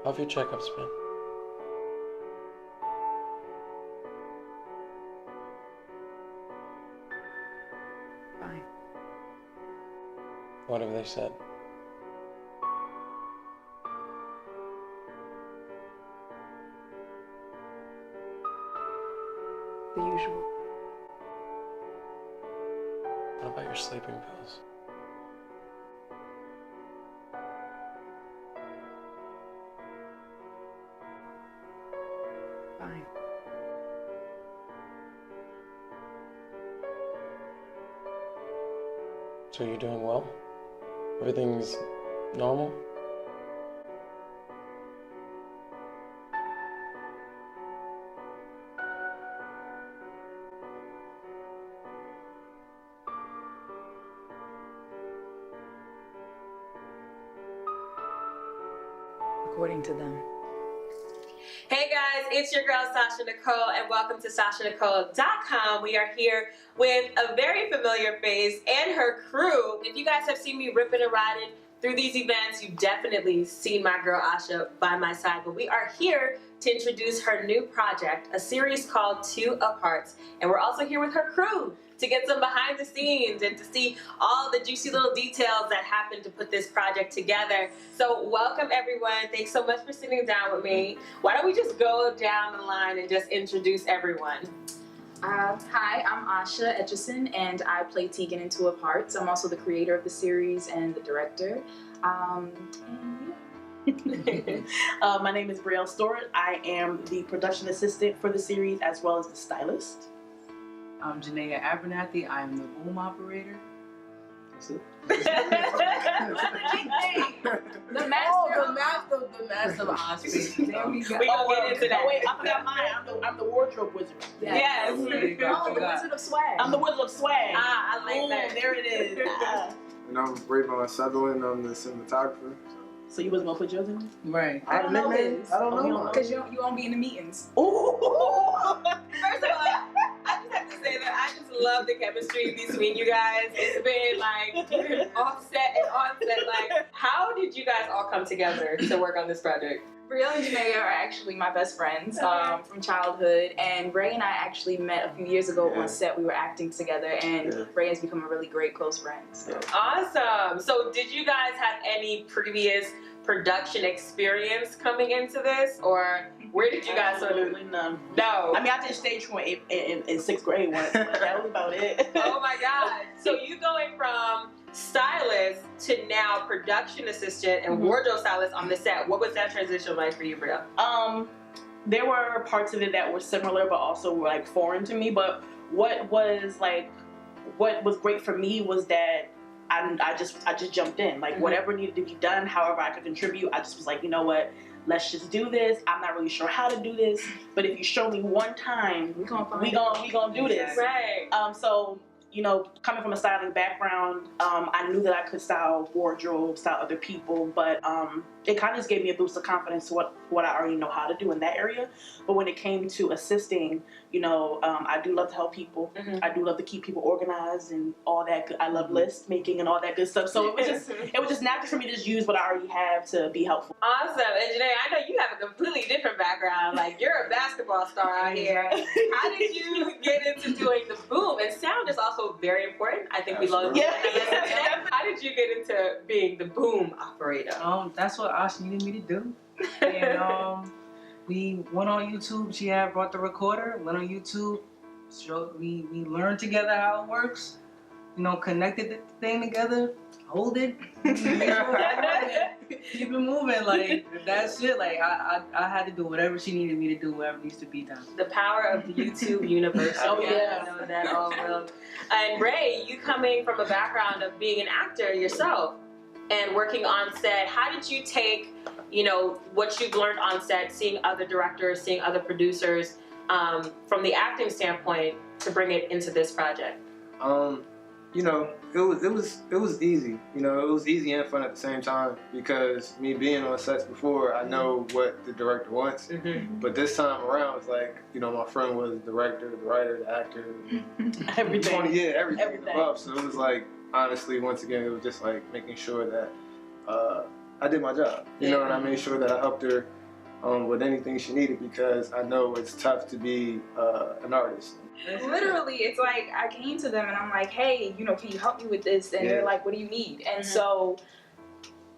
How've your checkups been? Fine. What have they said? The usual. What about your sleeping pills? Fine. So you're doing well? Everything's normal? According to them. Hey guys, it's your girl Sasha Nycole and welcome to SashaNycole.com. We are here with a very familiar face and her crew. If you guys have seen me ripping and riding through these events, you've definitely seen my girl Asha by my side. But we are here to introduce her new project, a series called 2 Aparts. And we're also here with her crew to get some behind the scenes and to see all the juicy little details that happened to put this project together. So welcome everyone. Thanks so much for sitting down with me. Why don't we just go down the line and just introduce everyone? Hi, I'm Asha Etchison, and I play Tegan in 2 Aparts. I'm also the creator of the series and the director. My name is Brielle Stewart. I am the production assistant for the series as well as the stylist. I'm Janae Abernathy. I'm the boom operator. That's it. The master of Osprey. There we go. We gonna get into that. Oh wait, I forgot mine. I'm the wardrobe wizard. Yes. There you go. Oh, the Wizard of Swag. I'm the wizard of swag. Ah, I like Boom, that. there it is. And I'm Rayvon Southerland. I'm the cinematographer. So you wasn't gonna put yours in? Right. I don't know his. I don't know. Because you won't be in the meetings. Ooh. First of all, I just have to say that I just love the chemistry between you guys. It's been like offset and onset. Like, how did you guys all come together to work on this project? Brielle and Jenaya are actually my best friends from childhood, and Ray and I actually met a few years ago on set. We were acting together, and Ray has become a really great close friend. So. Awesome. So did you guys have any previous production experience coming into this, or where did you guys sort of... Absolutely none. No. I mean, I did stage one in 6th grade once, but that was about it. Oh my God. So you going from stylist to now production assistant and wardrobe stylist on the set. What was that transition like for you, Brielle? There were parts of it that were similar, but also were like foreign to me. But what was great for me was that I just jumped in. Like whatever needed to be done, however I could contribute, I just was like, you know what? Let's just do this. I'm not really sure how to do this, but if you show me one time, we gonna do this. Right. So, you know, coming from a styling background, I knew that I could style wardrobe, style other people, but it kind of just gave me a boost of confidence to what I already know how to do in that area. But when it came to assisting, you know, I do love to help people. I do love to keep people organized and all that. I love list making and all that good stuff. So it was just natural for me to just use what I already have to be helpful. Awesome. And Janae, I know you have a completely different background. Like, you're a basketball star out here. How did you get into doing the boom? And sound is also very important. I think we love that. How did you get into being the boom operator? That's what Asha needed me to do. And we went on YouTube. She had brought the recorder, went on YouTube. We learned together how it works. You know, connected the thing together, hold it, make sure keep it moving. Like, that's it. Like, I had to do whatever she needed me to do, whatever needs to be done. The power of the YouTube universe. Oh, yeah. I know that all will. And Ray, you coming from a background of being an actor yourself and working on set, how did you take, you know, what you've learned on set, seeing other directors, seeing other producers, from the acting standpoint, to bring it into this project? You know, it was easy. You know, it was easy and fun at the same time because me being on sets before, I know what the director wants. But this time around, it's like, you know, my friend was the director, the writer, the actor, Everything. everything above. So it was like, honestly, once again, it was just like making sure that I did my job. You know, and I made sure that I helped her with anything she needed, because I know it's tough to be an artist. Literally, it's like I came to them and I'm like, hey, you know, can you help me with this? And they're like, what do you need? And so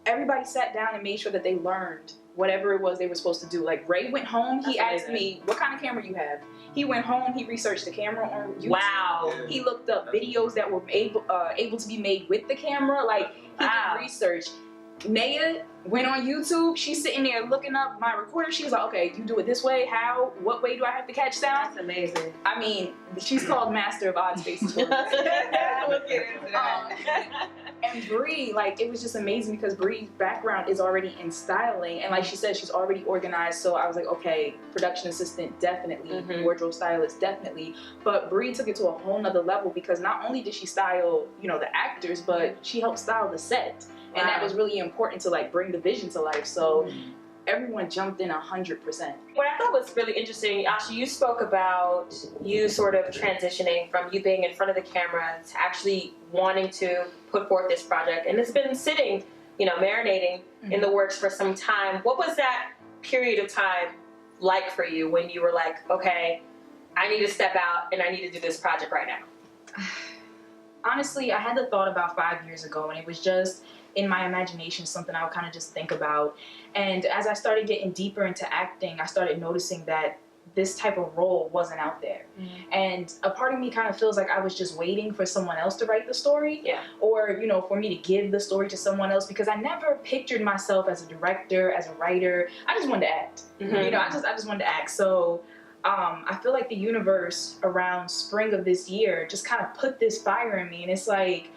everybody sat down and made sure that they learned whatever it was they were supposed to do. Like Ray went home, he asked me, what kind of camera you have? He went home, he researched the camera on YouTube. Wow. He looked up videos that were able to be made with the camera. Like, he did research. Naya went on YouTube. She's sitting there looking up my recorder. She was like, okay, you do it this way. How? What way do I have to catch sound? That's amazing. I mean, she's called Master of Odd Spaces. We'll get into that. And Bree, like, it was just amazing because Bree's background is already in styling. And like she said, she's already organized. So I was like, okay, production assistant, definitely. Wardrobe stylist, definitely. But Bree took it to a whole nother level because not only did she style, you know, the actors, but she helped style the set. And that was really important to like bring the vision to life. So everyone jumped in 100%. What I thought was really interesting, Asha, you spoke about you sort of transitioning from you being in front of the camera to actually wanting to put forth this project. And it's been sitting, you know, marinating in the works for some time. What was that period of time like for you when you were like, okay, I need to step out and I need to do this project right now? Honestly, I had the thought about 5 years ago, and it was just in my imagination, something I would kind of just think about. And as I started getting deeper into acting, I started noticing that this type of role wasn't out there. And a part of me kind of feels like I was just waiting for someone else to write the story, or, you know, for me to give the story to someone else, because I never pictured myself as a director, as a writer. I just wanted to act. You know, I just wanted to act. So I feel like the universe around spring of this year just kind of put this fire in me, and it's like,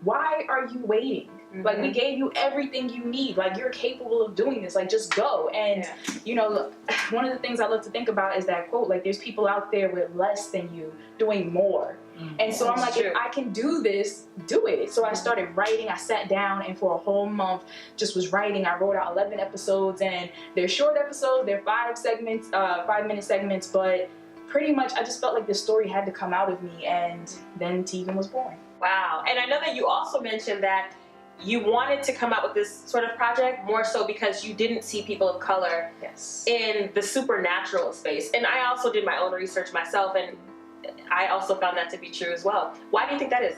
why are you waiting? Like, we gave you everything you need. Like, you're capable of doing this. Like, just go. And, you know, one of the things I love to think about is that quote, like, there's people out there with less than you doing more. And so I'm like, if I can do this, do it. So I started writing. I sat down and for a whole month just was writing. I wrote out 11 episodes, and they're short episodes. They're 5-minute segments, but pretty much I just felt like this story had to come out of me, and then Tegan was born. Wow. And I know that you also mentioned that you wanted to come out with this sort of project more so because you didn't see people of color in the supernatural space. And I also did my own research myself, and I also found that to be true as well. Why do you think that is?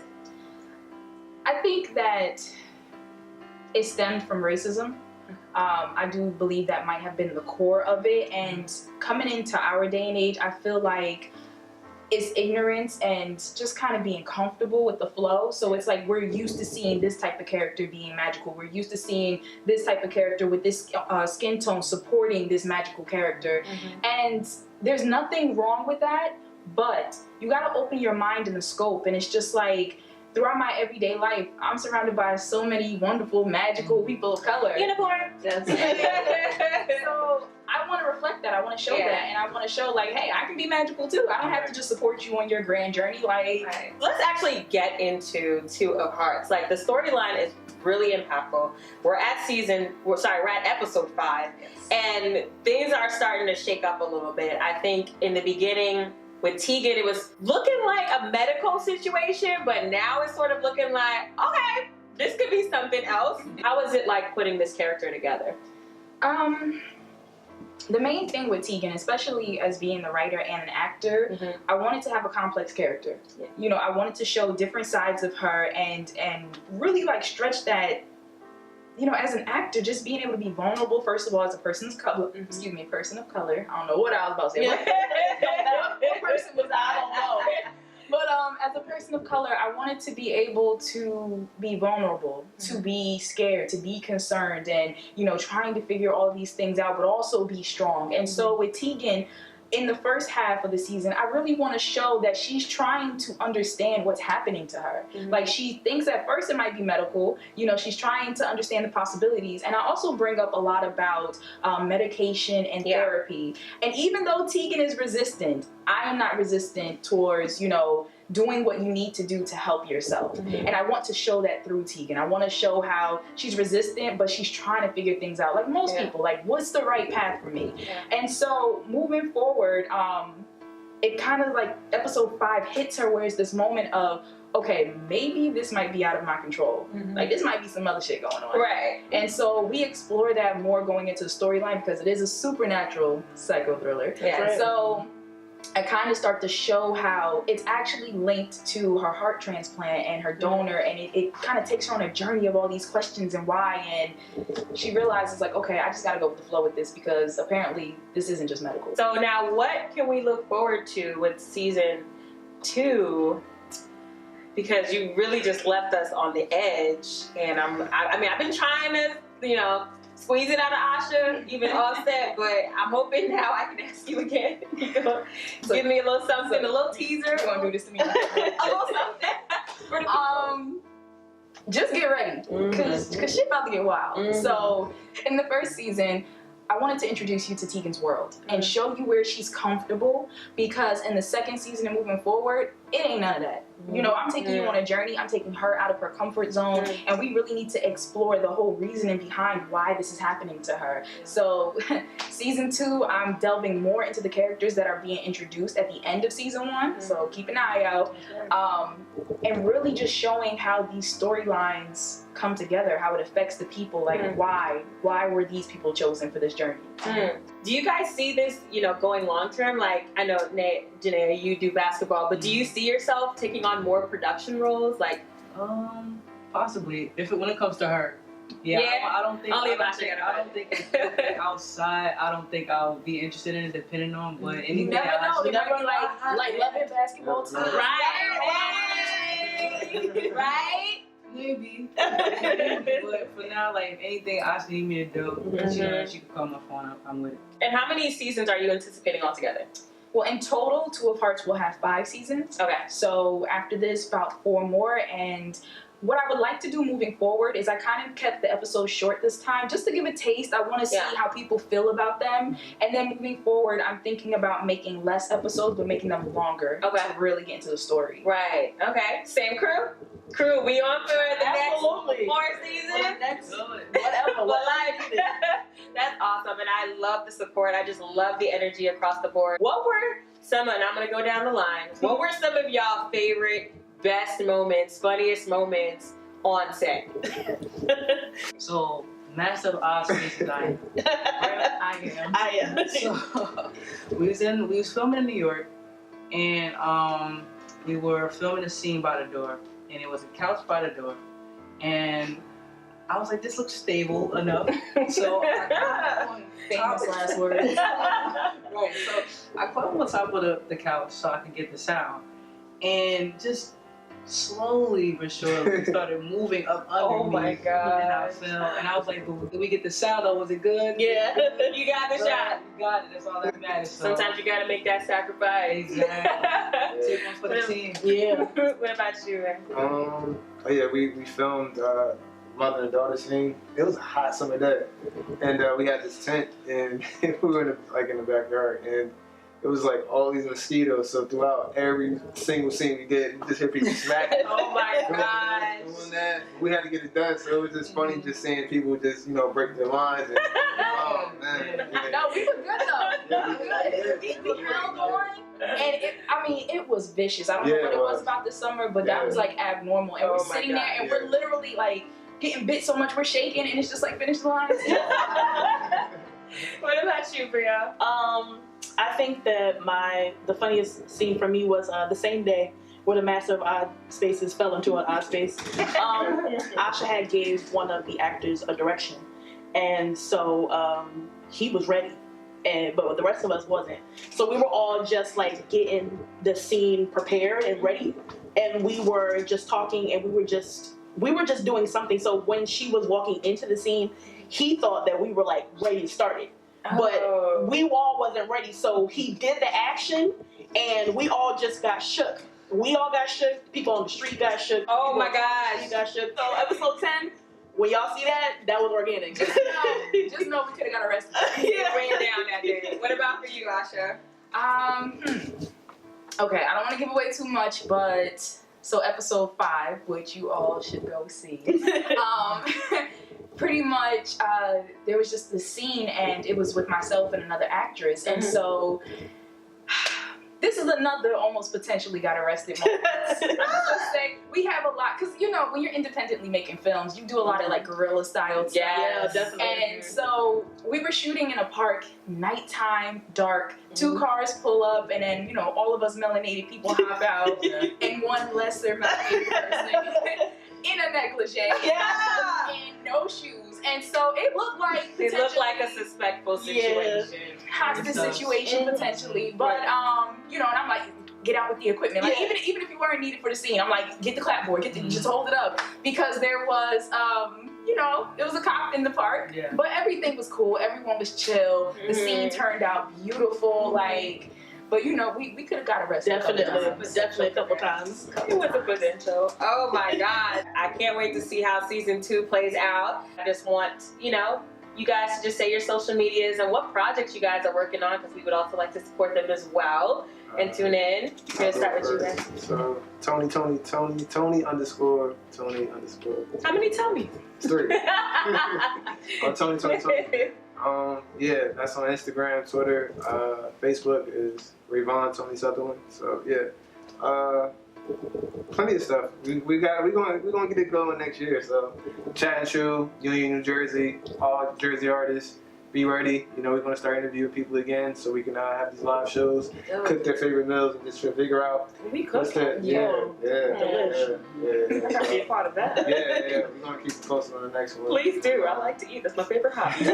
I think that it stemmed from racism. I do believe that might have been the core of it. And coming into our day and age, I feel like it's ignorance and just kind of being comfortable with the flow. So it's like we're used to seeing this type of character being magical. We're used to seeing this type of character with this skin tone supporting this magical character. And there's nothing wrong with that, but you got to open your mind and the scope. And it's just like, throughout my everyday life, I'm surrounded by so many wonderful, magical people of color. Unicorn! So I want to reflect that. I want to show that. And I want to show, like, hey, I can be magical too. I don't have to just support you on your grand journey. Like, let's actually get into Two of Hearts. Like, the storyline is really impactful. We're at episode 5. And things are starting to shake up a little bit. I think in the beginning, with Tegan, it was looking like a medical situation, but now it's sort of looking like, okay, this could be something else. How is it like putting this character together? The main thing with Tegan, especially as being the writer and an actor, I wanted to have a complex character. You know, I wanted to show different sides of her and really like stretch that. You know, as an actor, just being able to be vulnerable, first of all, as a person of color, person of color. I don't know what I was about to say. What person was I don't know. But as a person of color, I wanted to be able to be vulnerable, to be scared, to be concerned, and, you know, trying to figure all these things out, but also be strong. And so with Tegan, in the first half of the season, I really want to show that she's trying to understand what's happening to her. Like, she thinks at first it might be medical, you know, she's trying to understand the possibilities. And I also bring up a lot about medication and therapy. And even though Tegan is resistant, I am not resistant towards, you know, doing what you need to do to help yourself. And I want to show that through Tegan. I want to show how she's resistant, but she's trying to figure things out. Like most people, like, what's the right path for me? And so moving forward, it kind of like episode 5 hits her where it's this moment of, okay, maybe this might be out of my control. Like, this might be some other shit going on. Right. And so we explore that more going into the storyline because it is a supernatural psycho thriller. Yeah. So I kind of start to show how it's actually linked to her heart transplant and her donor, and it kind of takes her on a journey of all these questions and why, and she realizes, like, okay, I just got to go with the flow with this because apparently this isn't just medical. So now what can we look forward to with season 2? Because you really just left us on the edge, and I mean, I've been trying to, you know, squeeze it out of Asha, even offset, but I'm hoping now I can ask you again. You know, give me a little something, a little teaser. You're gonna do this to me. A little something. Just get ready, cause shit about to get wild. So in the first season, I wanted to introduce you to Tegan's world and show you where she's comfortable, because in the second season and moving forward, it ain't none of that. You know, I'm taking you on a journey. I'm taking her out of her comfort zone, and we really need to explore the whole reasoning behind why this is happening to her. So season 2, I'm delving more into the characters that are being introduced at the end of season 1. So keep an eye out. And really just showing how these storylines come together, how it affects the people, like why were these people chosen for this journey. Do you guys see this, you know, going long term? Like, I know, Janae, you do basketball, but do you see yourself taking on more production roles? Like, possibly. When it comes to her. I don't think. Only I don't think it's outside. I don't think I'll be interested in it, depending on. But anything You never know. You never like loving basketball too. Right? Maybe. But for now, like, anything Asha need me to do, she can call my phone up. I'm with it. And how many seasons are you anticipating altogether? Well, in total, 2 of Hearts will have 5 seasons. Okay. So after this, about 4 more. And what I would like to do moving forward is I kind of kept the episodes short this time just to give a taste. I want to see how people feel about them. And then moving forward, I'm thinking about making less episodes, but making them longer to really get into the story. Right. Okay. Same crew? Crew, we on for the next 4 seasons? Whatever. That's awesome. And I love the support. I just love the energy across the board. What were some, and I'm going to go down the line, what were some of y'all favorite, best moments, funniest moments on set? So, Master of Oz is dying. I am. So, we was filming in New York, and we were filming a scene by the door, and it was a couch by the door, and I was like, this looks stable enough. So Famous last words. Right. So I climbed on top of the couch so I could get the sound, and just slowly but surely started moving up under me. My God. And I fell, and I was like, did we get the sound though? Was it good? Yeah. You got the shot. You got it. That's all that matters. So. Sometimes you got to make that sacrifice. Exactly. Take one for the team. Yeah. What about you, Ray? We filmed mother and daughter scene. It was a hot summer day, and we had this tent, and we were in the backyard, and it was like all these mosquitoes. So throughout every single scene we did, we just hear people smacking. Oh my gosh. Doing that. We had to get it done, so it was just funny just seeing people just, you know, break their lines. And, oh man. Yeah. No, we were good though. We held on, and it was vicious. I don't know what it was about this summer, but that was like abnormal. And we're sitting there, and we're literally like getting bit so much we're shaking, and it's just like finish the lines. What about you, Bria? I think that the funniest scene for me was the same day where the Master of Odd Spaces fell into an odd space. Asha had gave one of the actors a direction, and so he was ready, but the rest of us wasn't. So we were all just like getting the scene prepared and ready, and we were just talking, and we were just doing something. So when she was walking into the scene, he thought that we were like ready to start it. But we all wasn't ready, so he did the action, and we all just got shook. We all got shook. People on the street got shook. Oh my gosh. Got shook. So episode 10, when y'all see that was organic. Just know we could have got arrested. It ran down that day. What about for you, Asha? Okay, I don't want to give away too much, but so episode 5, which you all should go see. Pretty much, there was just this scene, and it was with myself and another actress, and so this is another almost potentially got arrested moment. I was gonna say, we have a lot, because you know, when you're independently making films, you do a lot of like guerrilla style stuff. Yeah, definitely. And so we were shooting in a park, nighttime, dark, 2 cars pull up, and then, you know, all of us melanated people hop out, and one lesser melanated person in a negligee and no shoes. And so it looked like It looked like a suspectful situation. hostage situation potentially, but you know, and I'm like, get out with the equipment. Like even if you weren't needed for the scene, I'm like, get the clapboard, just hold it up, because there was you know, it was a cop in the park, but everything was cool. Everyone was chill. The scene turned out beautiful, like. But you know, we could have got arrested. Definitely a couple times. It was a potential. Oh my God. I can't wait to see how season 2 plays out. I just want, you know, you guys to just say your social medias and what projects you guys are working on, because we would also like to support them as well. And tune in. We're going to start with you guys. So, Tony _Tony_. How many tell me? 3. Oh, Tony. Yeah, that's on Instagram, Twitter, Facebook is Rayvon Southerland. So yeah, plenty of stuff. We're gonna get it going next year. So Chat and Chew, Union, New Jersey, all Jersey artists, be ready. You know, we're gonna start interviewing people again, so we can have these live shows, cook their favorite meals, and just figure out. We cook. Yeah. I gotta be a part of that. Yeah. We're gonna keep it posted on the next one. Please do. I like to eat. That's my favorite hobby.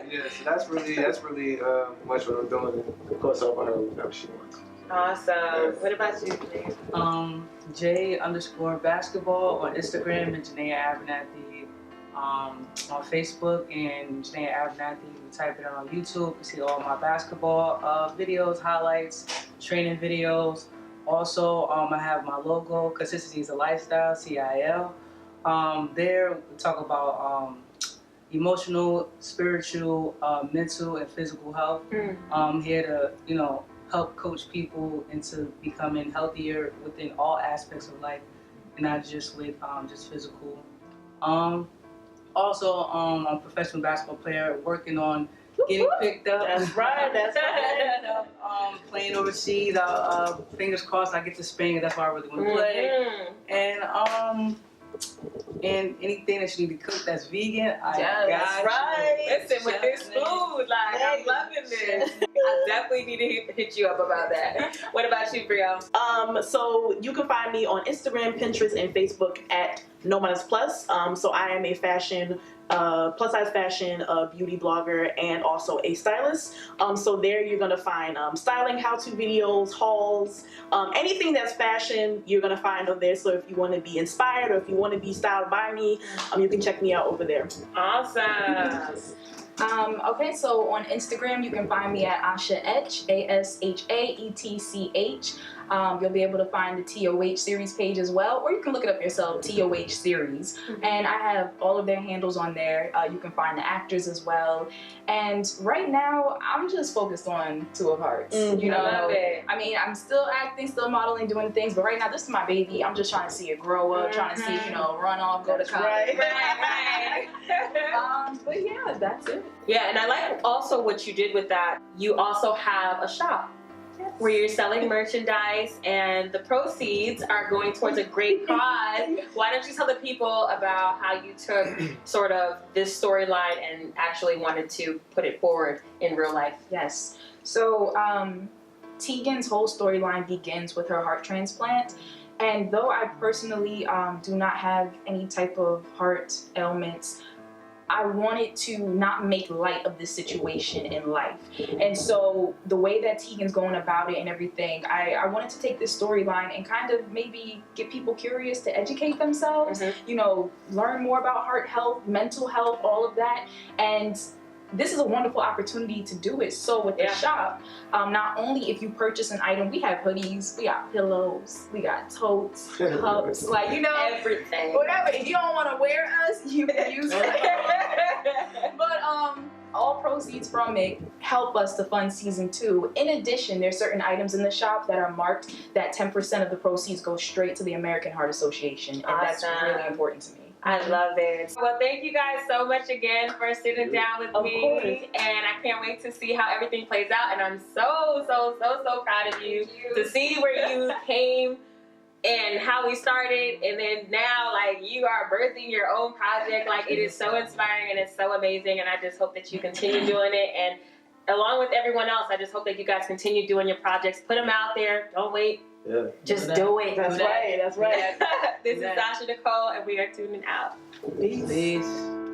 Yeah, so that's really much what I'm doing, and of course helping her with whatever she wants. Awesome. What about you, Janae? J_basketball on Instagram and Jenaya Abernathy on Facebook, and Jenaya Abernathy. You type it on YouTube, you see all my basketball videos, highlights, training videos. Also, I have my logo, Consistency is a Lifestyle, CIL. There we talk about emotional, spiritual, mental, and physical health. I'm here to, you know, help coach people into becoming healthier within all aspects of life, and not just with just physical. Also, I'm a professional basketball player working on getting picked up. That's right. Playing overseas. Fingers crossed I get to Spain. That's why I really want to play. And anything that you need to cook that's vegan, I got Listen, with this food, like, I'm loving this. I definitely need to hit you up about that. What about you, Brio? So you can find me on Instagram, Pinterest, and Facebook at @NoModestPlus. So I am a fashion, plus size fashion beauty blogger, and also a stylist. So there you're gonna find styling how-to videos, hauls, anything that's fashion you're gonna find on there. So if you want to be inspired or if you want to be styled by me, you can check me out over there. Awesome. Okay, so on Instagram you can find me at Asha Etch, ASHAETCH. You'll be able to find the TOH series page as well, or you can look it up yourself, TOH series. And I have all of their handles on there. You can find the actors as well. And right now, I'm just focused on Two of Hearts. You know, I love it. I mean, I'm still acting, still modeling, doing things, but right now, this is my baby. I'm just trying to see it grow up, trying to see it, you know, run off, go to college. Right. But yeah, that's it. Yeah, and I like also what you did with that. You also have a shop where you're selling merchandise, and the proceeds are going towards a great cause. Why don't you tell the people about how you took sort of this storyline and actually wanted to put it forward in real life? Yes. So Tegan's whole storyline begins with her heart transplant. And though I personally do not have any type of heart ailments, I wanted to not make light of this situation in life. And so the way that Tegan's going about it and everything, I wanted to take this storyline and kind of maybe get people curious to educate themselves, you know, learn more about heart health, mental health, all of that. And this is a wonderful opportunity to do it. So with the shop, not only if you purchase an item, we have hoodies, we got pillows, we got totes, cups, like, you know, everything. Whatever. If you don't want to wear us, you can use it. But all proceeds from it help us to fund season 2. In addition, there's certain items in the shop that are marked that 10% of the proceeds go straight to the American Heart Association, and that's really important to me. I love it. Well, thank you guys so much again for sitting down with me. And I can't wait to see how everything plays out. And I'm so proud of you to see where you came and how we started. And then now, like, you are birthing your own project. Like, it is so inspiring and it's so amazing. And I just hope that you continue doing it. And along with everyone else, I just hope that you guys continue doing your projects. Put them out there. Don't wait. Yeah. Just do it. That's right. That's right. This is Sasha Nycole, and we are tuning out. Peace. Peace.